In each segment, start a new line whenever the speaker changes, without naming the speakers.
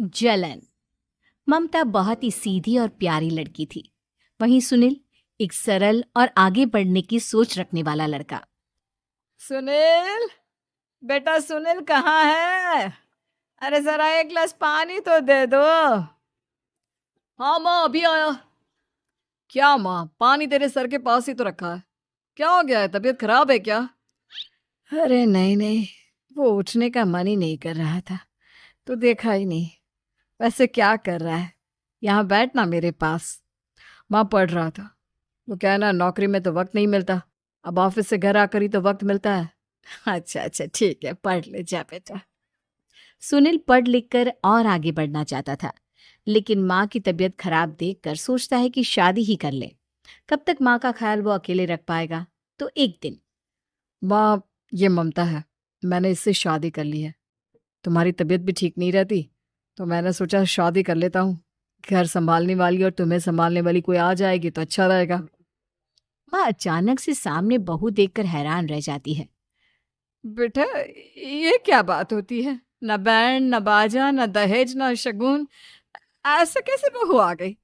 जलन। ममता बहुत ही सीधी और प्यारी लड़की थी। वहीं सुनील एक सरल और आगे बढ़ने की सोच रखने वाला लड़का।
सुनील, बेटा सुनील कहाँ है? अरे जरा एक गिलास पानी तो दे दो। हाँ माँ, अभी आया। क्या माँ, पानी तेरे सर के पास ही तो रखा है। क्या हो गया है, तबीयत खराब है क्या? अरे नहीं नहीं, वो उठने का मन ही नहीं कर रहा था, तो देखा ही नहीं। वैसे क्या कर रहा है? यहाँ बैठ ना मेरे पास। माँ पढ़ रहा था। वो क्या है ना, नौकरी में तो वक्त नहीं मिलता, अब ऑफिस से घर आकर ही तो वक्त मिलता है। अच्छा अच्छा, ठीक है, पढ़ ले जा बेटा।
सुनील पढ़ लिख कर और आगे बढ़ना चाहता था, लेकिन माँ की तबीयत खराब देखकर सोचता है कि शादी ही कर ले। कब तक माँ का ख्याल वो अकेले रख पाएगा? तो एक दिन।
माँ, ये ममता है, मैंने इससे शादी कर ली है। तुम्हारी तबीयत भी ठीक नहीं रहती, तो मैंने सोचा शादी कर लेता हूँ। घर संभालने वाली और तुम्हें संभालने वाली कोई आ जाएगी तो अच्छा रहेगा।
माँ अचानक से सामने बहू देखकर हैरान रह जाती है।
बेटा, ये क्या बात होती है? न बैंड, न बाजा, न दहेज, न शगुन, ऐसे कैसे बहू आ गई?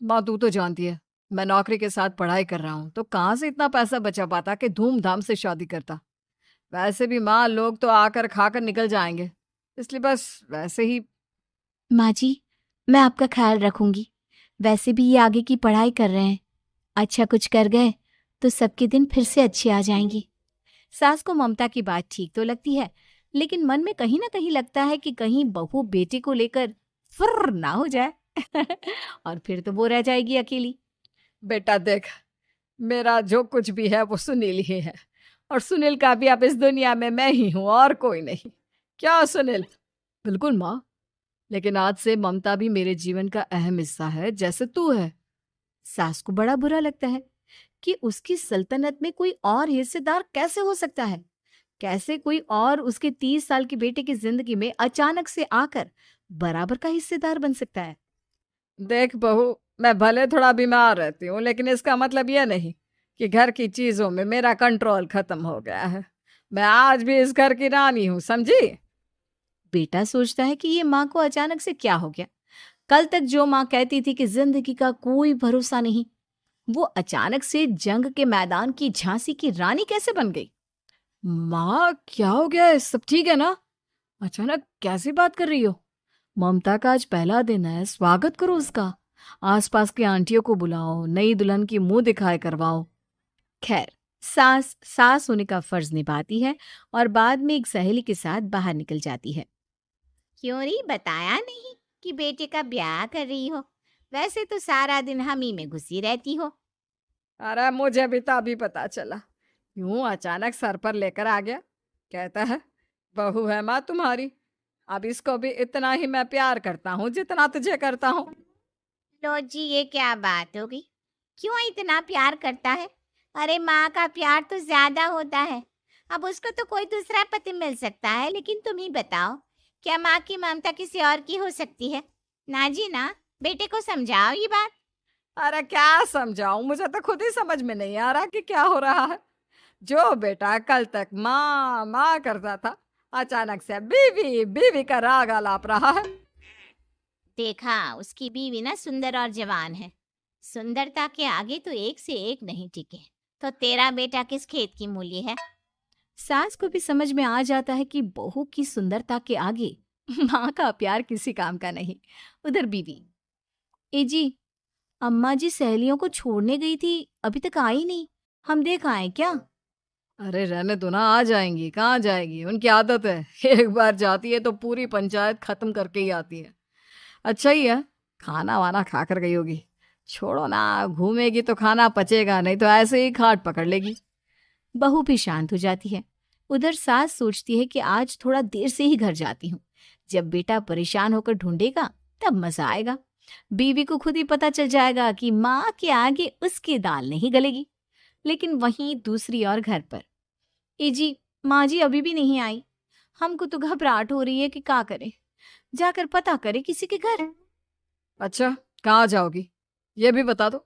माँ तू तो जानती है, मैं नौकरी के साथ पढ़ाई कर रहा हूँ, तो कहाँ से इतना पैसा बचा पाता कि धूमधाम से शादी करता। वैसे भी माँ, लोग तो आकर खाकर निकल जाएंगे, इसलिए बस वैसे ही।
माँ जी, मैं आपका ख्याल रखूंगी। वैसे भी ये आगे की पढ़ाई कर रहे हैं। अच्छा कुछ कर गए तो सबके दिन फिर से अच्छे आ जाएंगे। सास को ममता की बात ठीक तो लगती है, लेकिन मन में कहीं ना कहीं लगता है कि कहीं बहू बेटे को लेकर फुर्र ना हो जाए और फिर तो वो रह जाएगी अकेली।
बेटा देख, मेरा जो कुछ भी है वो सुनील ही है, और सुनील का भी अब इस दुनिया में मैं ही हूँ और कोई नहीं। क्या सुनील? बिल्कुल माँ, लेकिन आज से ममता भी मेरे जीवन का अहम हिस्सा है, जैसे तू है।
सास को बड़ा बुरा लगता है कि उसकी सल्तनत में कोई और हिस्सेदार कैसे हो सकता है। कैसे कोई और उसके 30 साल के बेटे की जिंदगी में अचानक से आकर बराबर का हिस्सेदार बन सकता है।
देख बहू, मैं भले थोड़ा बीमार रहती हूँ, लेकिन इसका मतलब यह नहीं कि घर की चीजों में मेरा कंट्रोल खत्म हो गया है। मैं आज भी इस घर की रानी हूँ, समझी?
बेटा सोचता है कि ये माँ को अचानक से क्या हो गया। कल तक जो माँ कहती थी कि जिंदगी का कोई भरोसा नहीं, वो अचानक से जंग के मैदान की झांसी की रानी कैसे बन गई।
माँ क्या हो गया है, सब ठीक है ना? अचानक कैसी बात कर रही हो? ममता का आज पहला दिन है, स्वागत करो उसका। आसपास की आंटियों को बुलाओ, नई दुल्हन की मुंह दिखाए करवाओ।
खैर, सास सास होने का फर्ज निभाती है और बाद में एक सहेली के साथ बाहर निकल जाती है। क्यों री बताया नहीं कि बेटे का ब्याह कर रही हो? वैसे तो सारा दिन हम ही में घुसी रहती हो।
अरे मुझे भी तो अभी पता चला, यूं अचानक सर पर लेकर आ गया। कहता है बहू है माँ तुम्हारी। अब इसको भी इतना ही मैं प्यार करता हूँ जितना तुझे करता हूँ।
लो जी, ये क्या बात होगी? क्यों इतना प्यार करता है? अरे माँ का प्यार तो ज्यादा होता है। अब उसको तो कोई दूसरा पति मिल सकता है, लेकिन तुम ही बताओ, क्या माँ की ममता किसी और की हो सकती है? ना जी ना। बेटे को समझाओ ये बात।
अरे क्या समझाऊं, मुझे तो खुद ही समझ में नहीं आ रहा कि क्या हो रहा है। जो बेटा कल तक माँ माँ करता था, अचानक से बीवी बीवी का राग आलाप रहा है।
देखा, उसकी बीवी ना सुंदर और जवान है। सुंदरता के आगे तो एक से एक नहीं टिके। तो तेरा बेटा किस खेत की मूली है? सास को भी समझ में आ जाता है कि बहू की सुंदरता के आगे माँ का प्यार किसी काम का नहीं। उधर बीवी, ए जी, अम्मा जी सहेलियों को छोड़ने गई थी, अभी तक आई नहीं। हम देख आए क्या?
अरे रहने दो ना, आ जाएंगी, कहाँ जाएगी, उनकी आदत है। एक बार जाती है तो पूरी पंचायत खत्म करके ही आती है। अच्छा ही है, खाना वाना खा कर गई होगी। छोड़ो ना, घूमेगी तो खाना पचेगा, नहीं तो ऐसे ही खाट पकड़ लेगी।
बहू भी शांत हो जाती है। उधर सास सोचती है कि आज थोड़ा देर से ही घर जाती हूँ। जब बेटा परेशान होकर ढूंढेगा तब मजा आएगा। बीवी को खुद ही पता चल जाएगा कि माँ के आगे उसकी दाल नहीं गलेगी। लेकिन वहीं दूसरी ओर घर पर, ए जी, माँ जी अभी भी नहीं आई। हमको तो घबराहट हो रही है कि क्या करें। जाकर पता करे किसी के घर।
अच्छा, कहाँ जाओगी, ये भी बता दो।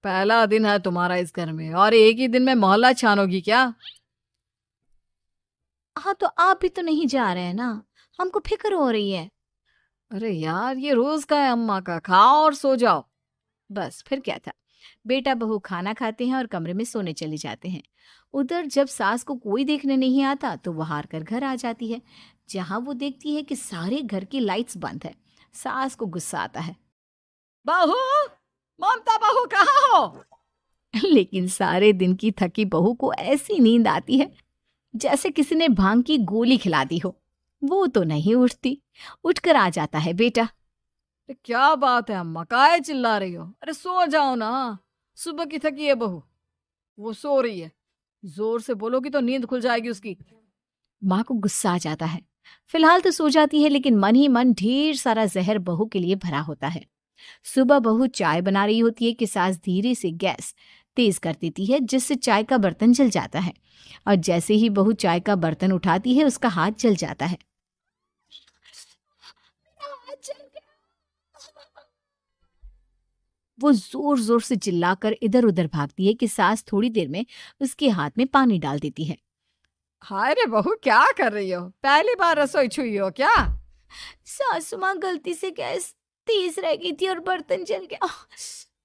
पहला दिन है तुम्हारा इस घर में, और एक ही दिन में मोहल्ला छानोगी क्या?
हाँ, तो आप भी तो नहीं जा रहे हैं ना, हमको फिक्र हो रही है।
अरे यार, ये रोज का है अम्मा का, खाओ और सो जाओ।
बस फिर क्या था। बेटा बहू खाना खाते हैं और कमरे में सोने चले जाते हैं। उधर जब सास को कोई देखने नहीं आता तो वो हार कर घर आ जाती है, जहां वो देखती है कि सारे घर की लाइट्स बंद है। सास को गुस्सा आता है।
बहू, ममता बहू कहाँ हो?
लेकिन सारे दिन की थकी बहू को ऐसी नींद आती है जैसे किसी ने भांग की गोली खिला दी हो। वो तो नहीं उठती। उठकर आ जाता है बेटा।
अरे क्या बात है अम्मा, काहे चिल्ला रही हो? अरे सो जाओ ना, सुबह की थकी है बहू, वो सो रही है। जोर से बोलोगी तो नींद खुल जाएगी उसकी।
माँ को गुस्सा आ जाता है। फिलहाल तो सो जाती है, लेकिन मन ही मन ढेर सारा जहर बहू के लिए भरा होता है। सुबह बहू चाय बना रही होती है कि सास धीरे से गैस तेज कर देती है, जिससे चाय का बर्तन जल जाता है। और जैसे ही बहू चाय का बर्तन उठाती है उसका हाथ जल जाता है। वो जोर जोर से चिल्लाकर इधर उधर भागती है कि सास थोड़ी देर में उसके हाथ में पानी डाल देती है।
हाय रे बहू, क्या कर रही हो? पहली बार रसोई छुई हो क्या?
सासू माँ गलती से गैस तेज रह गई थी और बर्तन जल गया,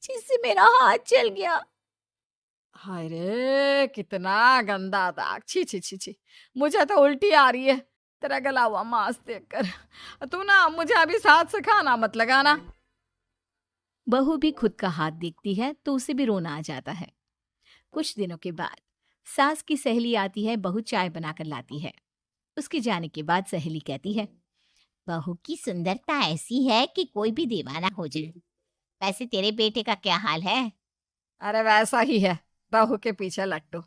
जिससे मेरा हाथ जल गया।
हाय रे, कितना गंदा दाग! छी छी छी छी, मुझे तो उल्टी आ रही है तेरा गला हुआ मांस देखकर। तू ना मुझे अभी साथ से खाना मत लगाना।
बहू भी खुद का हाथ देखती है तो उसे भी रोना आ जाता है। कुछ दिनों के बाद सास की सहेली आती है, बहू चाय बनाकर लाती है। उसके जाने के बाद सहेली कहती है, बहू की सुंदरता ऐसी है कि कोई भी दीवाना हो जाए। वैसे तेरे बेटे का क्या हाल है?
अरे वैसा ही है, बहू के पीछे लट्टू।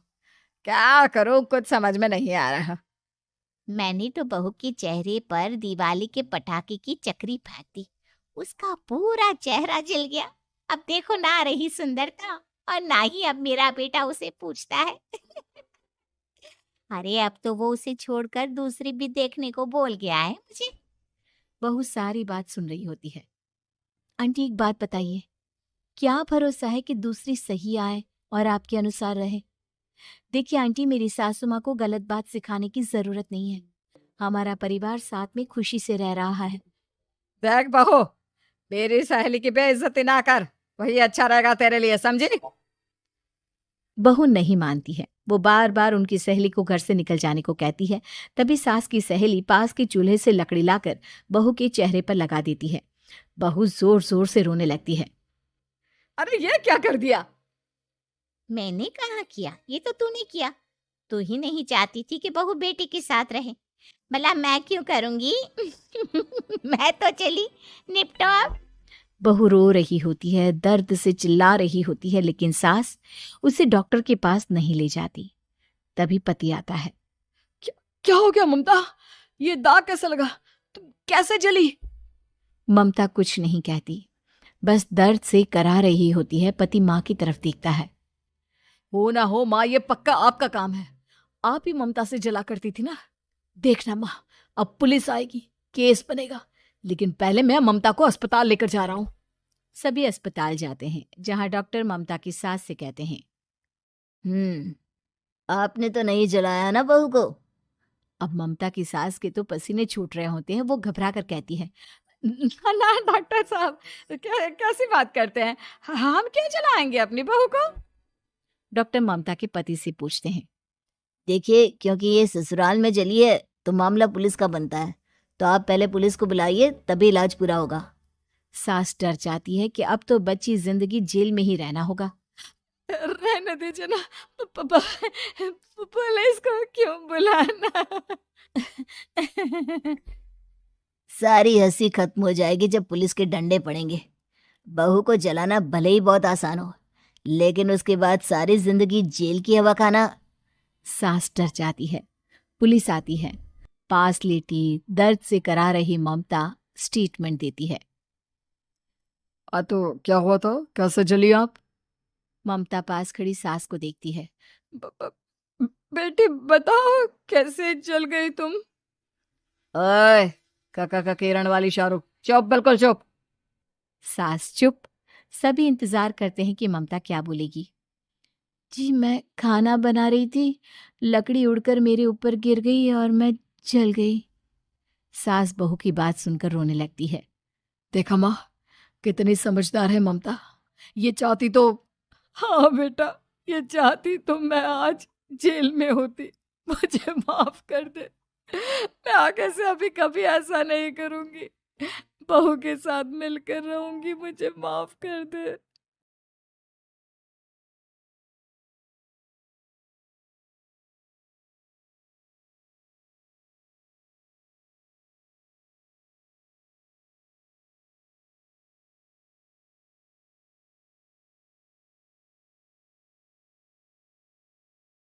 क्या करूं, कुछ समझ में नहीं आ रहा।
मैंने तो बहू के चेहरे पर दिवाली के पटाखे की चक्री फेंक दी, उसका पूरा चेहरा जल गया। अब देखो ना रही सुंदरता, और ना ही अब मेरा बेटा उसे पूछता है। अरे अब तो वो उसे छोड़कर दूसरी भी देखने को बोल गया है मुझे। बहू सारी बात सुन रही होती है। आंटी एक बात बताइए, क्या भरोसा है कि दूसरी सही आए और आपके अनुसार रहे? देखिए आंटी, मेरी सासू माँ को गलत बात सिखाने की जरूरत नहीं है। हमारा परिवार साथ में खुशी से रह रहा है।
देख बहू, मेरी सहेली की बेइज्जती ना कर, वही अच्छा रहेगा तेरे लिए, समझी?
बहू नहीं मानती है। वो बार बार उनकी सहेली को घर से निकल जाने को कहती है। तभी सास की सहेली पास के चूल्हे से लकड़ी लाकर बहू के चेहरे पर लगा देती है। बहू जोर जोर से रोने लगती है।
अरे ये क्या कर दिया?
मैंने कहाँ किया, ये तो तूने किया। तू ही नहीं चाहती थी कि बहू बेटी के साथ रहे, भला मैं क्यों करूंगी? मैं तो चली, निपटो अब। बहू रो रही होती है, दर्द से चिल्ला रही होती है, लेकिन सास उसे डॉक्टर के पास नहीं ले जाती। तभी पति आता है।
क्या हो गया ममता? ये दाग कैसे लगा? तुम कैसे जली?
ममता कुछ नहीं कहती, बस दर्द से करा रही होती है। पति माँ की तरफ देखता है।
हो ना हो माँ, ये पक्का आपका काम है। आप ही ममता से जला करती थी ना। देखना माँ, अब पुलिस आएगी, केस बनेगा, लेकिन पहले मैं ममता को अस्पताल लेकर जा रहा हूँ।
सभी अस्पताल जाते हैं, जहाँ डॉक्टर ममता की सास से कहते हैं, आपने तो नहीं जलाया ना बहू को? अब ममता की सास के तो पसीने छूट रहे होते हैं। वो घबरा कर कहती है,
ना डॉक्टर साहब, कैसी बात करते हैं? हम क्यों जलाएंगे अपनी बहू को?
डॉक्टर ममता के पति से पूछते हैं, देखिए क्योंकि ये ससुराल में जली है तो मामला पुलिस का बनता है, तो आप पहले पुलिस को बुलाइए, तभी इलाज पूरा होगा। सास डर जाती है कि अब तो बच्ची जिंदगी जेल में ही रहना होगा।
रहने दीजिए ना, पुलिस को क्यों बुलाना?
सारी हंसी खत्म हो जाएगी जब पुलिस के डंडे पड़ेंगे। बहू को जलाना भले ही बहुत आसान हो, लेकिन उसके बाद सारी जिंदगी जेल की हवा खाना। सास डर जाती है। पुलिस आती है। पास लेटी दर्द से करा रही ममता स्टेटमेंट देती है।
तो क्या हुआ था? कैसे जली आप?
ममता पास खड़ी सास को देखती है।
ब- ब- बेटी बताओ, कैसे जल गई तुम? ओए, काका का किरण वाली शाहरुख, चुप, बिल्कुल चुप।
सास चुप। सभी इंतजार करते हैं कि ममता क्या बोलेगी। जी मैं खाना बना रही थी, लकड़ी उड़कर मेरे ऊपर गिर गई और मैं जल गई। सास बहू की बात सुनकर रोने लगती है।
देखा माँ, कितनी समझदार है ममता। ये चाहती तो, हाँ बेटा, ये चाहती तो मैं आज जेल में होती। मुझे माफ कर दे। मैं आगे से अभी कभी ऐसा नहीं करूंगी। बहू के साथ मिलकर रहूंगी। मुझे माफ कर दे।